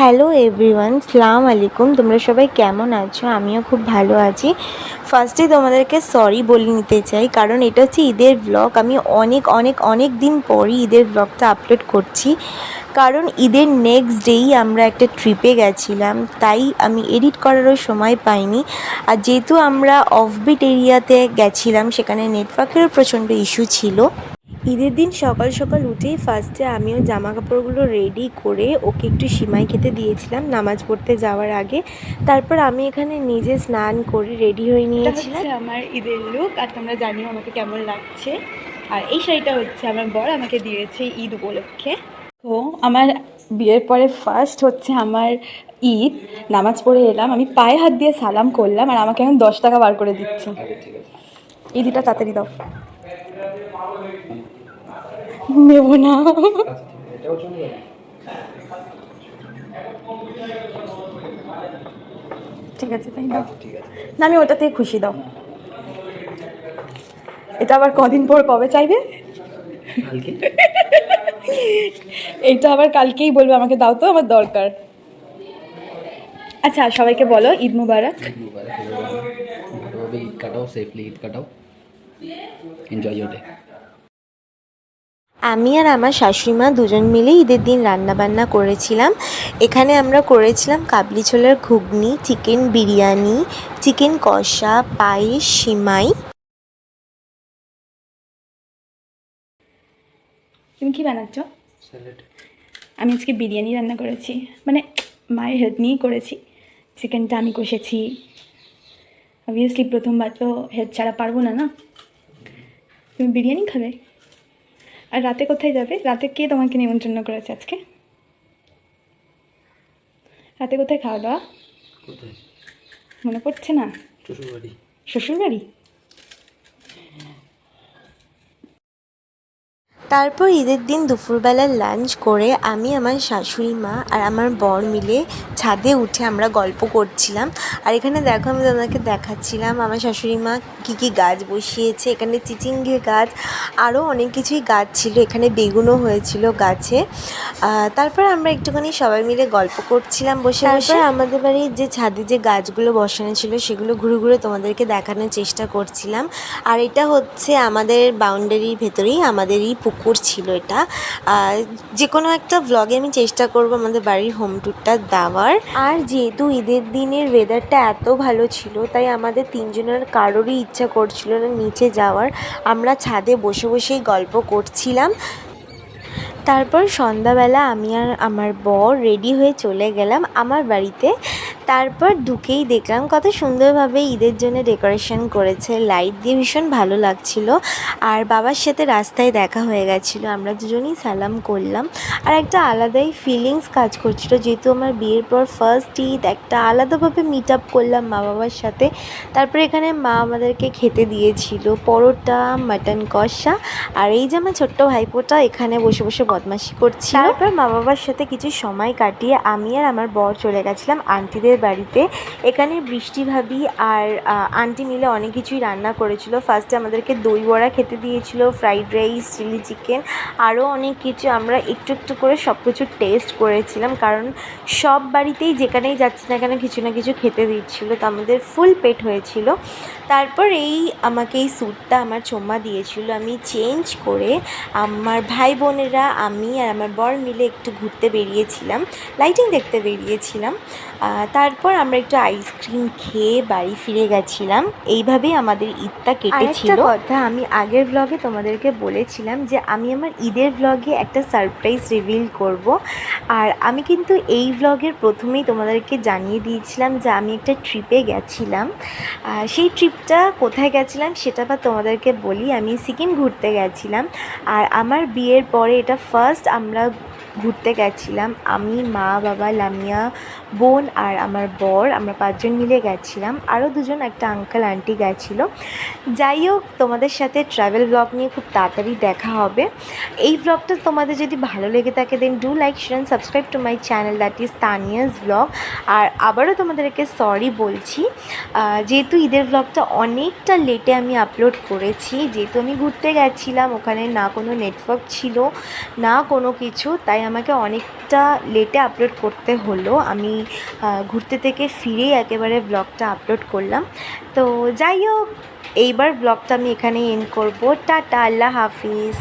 Hello everyone, সালাম আলাইকুম। তোমরা সবাই কেমন আছো? আমিও খুব ভালো আছি। ফার্স্টে তোমাদেরকে সরি বলে নিতে চাই, কারণ এটা হচ্ছে ঈদের ব্লগ। আমি অনেক দিন পরই ঈদের ব্লগটা আপলোড করছি, কারণ ঈদের নেক্সট ডেই আমরা একটা ট্রিপে গেছিলাম, তাই আমি এডিট করারও সময় পাইনি। আর যেহেতু আমরা অফবিট এরিয়াতে গেছিলাম, সেখানে নেটওয়ার্কেরও প্রচণ্ড ইস্যু ছিল। ঈদের দিন সকাল সকাল উঠেই ফার্স্টে আমিও জামা কাপড়গুলো রেডি করে ওকে একটু সিমাই খেতে দিয়েছিলাম নামাজ পড়তে যাওয়ার আগে। তারপর আমি এখানে নিজে স্নান করে রেডি হয়ে নিয়েছিলাম। আমার ঈদের লুক, আর তোমরা জানিও আমাকে কেমন লাগছে। আর এই শাড়িটা হচ্ছে আমার বর আমাকে দিয়েছে ঈদ উপলক্ষে। তো আমার বিয়ের পরে ফার্স্ট হচ্ছে আমার ঈদ। নামাজ পড়ে এলাম, আমি পায়ে হাত দিয়ে সালাম করলাম, আর আমাকে এখন 10 টাকা বার করে দিচ্ছে। ঈদটা তাড়াতাড়ি দাও। নেব না। ঠিক আছে, তাই দাও। না, আমি ওটাতেই খুশি, দাও। এটা আবার কদিন পর কবে চাইবে? এইটা আবার কালকেই বলবে আমাকে দাও, তো আমার দরকার। আচ্ছা, সবাইকে বলো ঈদ মুবারক। ভালোভাবে ঈদ কাটাও, সেফলি ঈদ কাটাও, এনজয় ইয়োর ডে। আমি আর আমার শাশুড়িমা দুজন মিলে ঈদের দিন রান্নাবান্না করেছিলাম। এখানে আমরা করেছিলাম কাবলি ছোলার ঘুগনি, চিকেন বিরিয়ানি, চিকেন কষা, পায়েস, সিমাই। তুমি কি বানাচ্ছ? স্যালাড। আমি আজকে বিরিয়ানি রান্না করেছি, মানে মায়ের হেল্প নিয়েই করেছি। চিকেনটা আমি কষেছি। অবভিয়াসলি প্রথমবার তো হেল্প ছাড়া পারবো না, না? তুমি বিরিয়ানি খাবে? আর রাতে কোথায় যাবে? রাতে কে তোমাকে নিমন্ত্রণ করেছে আজকে? রাতে কোথায় খাওয়া দাওয়া? কোথায়? মনে পড়ছে না? শ্বশুরবাড়ি। শ্বশুরবাড়ি? তারপর ঈদের দিন দুপুরবেলা লাঞ্চ করে আমি, আমার শাশুড়ি মা আর আমার বর মিলে ছাদে উঠে আমরা গল্প করছিলাম। আর এখানে দেখো, আমি তোমাদেরকে দেখাচ্ছিলাম আমার শাশুড়ি মা কী গাছ বসিয়েছে। এখানে চিচিঙ্গে গাছ, আরও অনেক কিছুই গাছ ছিল। এখানে বেগুনও হয়েছিল গাছে। তারপর আমরা একটুখানি সবাই মিলে গল্প করছিলাম বসে বসে। আমাদের বাড়ির যে ছাদে যে গাছগুলো বসানো ছিল, সেগুলো ঘুরে ঘুরে তোমাদেরকে দেখানোর চেষ্টা করছিলাম। আর এটা হচ্ছে আমাদের বাউন্ডারির ভেতরেই আমাদেরই পুকুর ছিল এটা। যে কোনো একটা ব্লগে আমি চেষ্টা করব আমাদের বাড়ির হোম ট্যুরটা দেওয়ার। আর যেহেতু ঈদের দিনের ওয়েদারটা এত ভালো ছিল, তাই আমাদের তিনজনের কারোরই ইচ্ছা করছিল না নিচে যাওয়ার। আমরা ছাদে বসে বসেই গল্প করছিলাম। তারপর সন্ধ্যাবেলা আমি আর আমার বর রেডি হয়ে চলে গেলাম আমার বাড়িতে। তারপর ঢুকেই দেখলাম কত সুন্দরভাবে ঈদের জন্য ডেকোরেশন করেছে, লাইট দিয়ে ভীষণ ভালো লাগছিল। আর বাবার সাথে রাস্তায় দেখা হয়ে গেছিলো, আমরা দুজনেই সালাম করলাম। আর একটা আলাদাই ফিলিংস কাজ করছিল, যেহেতু আমার বিয়ের পর ফার্স্ট ঈদ, একটা আলাদাভাবে মিট আপ করলাম মা বাবার সাথে। তারপর এখানে মা আমাদেরকে খেতে দিয়েছিল পরোটা, মাটন কষা। আর এই যে আমার ছোট্ট ভাইপোটা এখানে বসে বসে বদমাশি করছিল। তারপর মা বাবার সাথে কিছু সময় কাটিয়ে আমি আর আমার বর চলে গেছিলাম আন্টিদের বাড়িতে। এখানে বৃষ্টি ভাবি আর আন্টি মিলে অনেক কিছুই রান্না করেছিল। ফার্স্টে আমাদেরকে দই বড়া খেতে দিয়েছিল, ফ্রাইড রাইস, চিলি চিকেন, আরও অনেক কিছু। আমরা একটু একটু করে সব কিছু টেস্ট করেছিলাম, কারণ সব বাড়িতেই যেখানেই যাচ্ছি না কেন কিছু না কিছু খেতে দিচ্ছিলো, তো আমাদের ফুল পেট হয়েছিল। তারপর আমাকে এই স্যুটটা আমার চম্মা দিয়েছিল। আমি চেঞ্জ করে আমার ভাই বোনেরা, আমি আর আমার বর মিলে একটু ঘুরতে বেরিয়েছিলাম, লাইটিং দেখতে বেরিয়েছিলাম। তারপর আমরা একটু আইসক্রিম খেয়ে বাড়ি ফিরে গেছিলাম। এইভাবেই আমাদের ঈদটা কেটেছিল। কথা আমি আগের ব্লগে তোমাদেরকে বলেছিলাম যে আমি আমার ঈদের ব্লগে একটা সারপ্রাইজ রিভিল করব। আর আমি কিন্তু এই ব্লগের প্রথমেই তোমাদেরকে জানিয়ে দিয়েছিলাম যে আমি একটা ট্রিপে গেছিলাম। সেই ট্রিপটা কোথায় গেছিলাম সেটা বা তোমাদেরকে বলি। আমি সিকিম ঘুরতে গেছিলাম, আর আমার বিয়ের পরে এটা ফার্স্ট আমরা ঘুরতে গেছিলাম। আমি, মা, বাবা, লামিয়া, বোন আর আমার বর, আমরা 5 জন মিলে গেছিলাম। আরও 2 জন, একটা আঙ্কেল আন্টি গেছিলো। যাই হোক, তোমাদের সাথে ট্রাভেল ব্লগ নিয়ে খুব তাড়াতাড়ি দেখা হবে। এই ব্লগটা তোমাদের যদি ভালো লেগে থাকে, then do like, share and subscribe to my channel, that is Tania's blog. আর আবারও তোমাদেরকে সরি বলছি, যেহেতু ঈদের ব্লগটা অনেকটা লেটে আমি আপলোড করেছি। যেহেতু আমি ঘুরতে গেছিলাম, ওখানে না কোনো নেটওয়ার্ক ছিল না কোনো কিছু, তাই তাই আমাকে অনেকটা লেটে আপলোড করতে হলো। আমি ঘুরতে থেকে ফিরেই একেবারে ব্লগটা আপলোড করলাম। তো যাই হোক, এইবার ব্লগটা আমি এখানেই এন্ড করব। টাটা, আল্লাহ হাফিজ।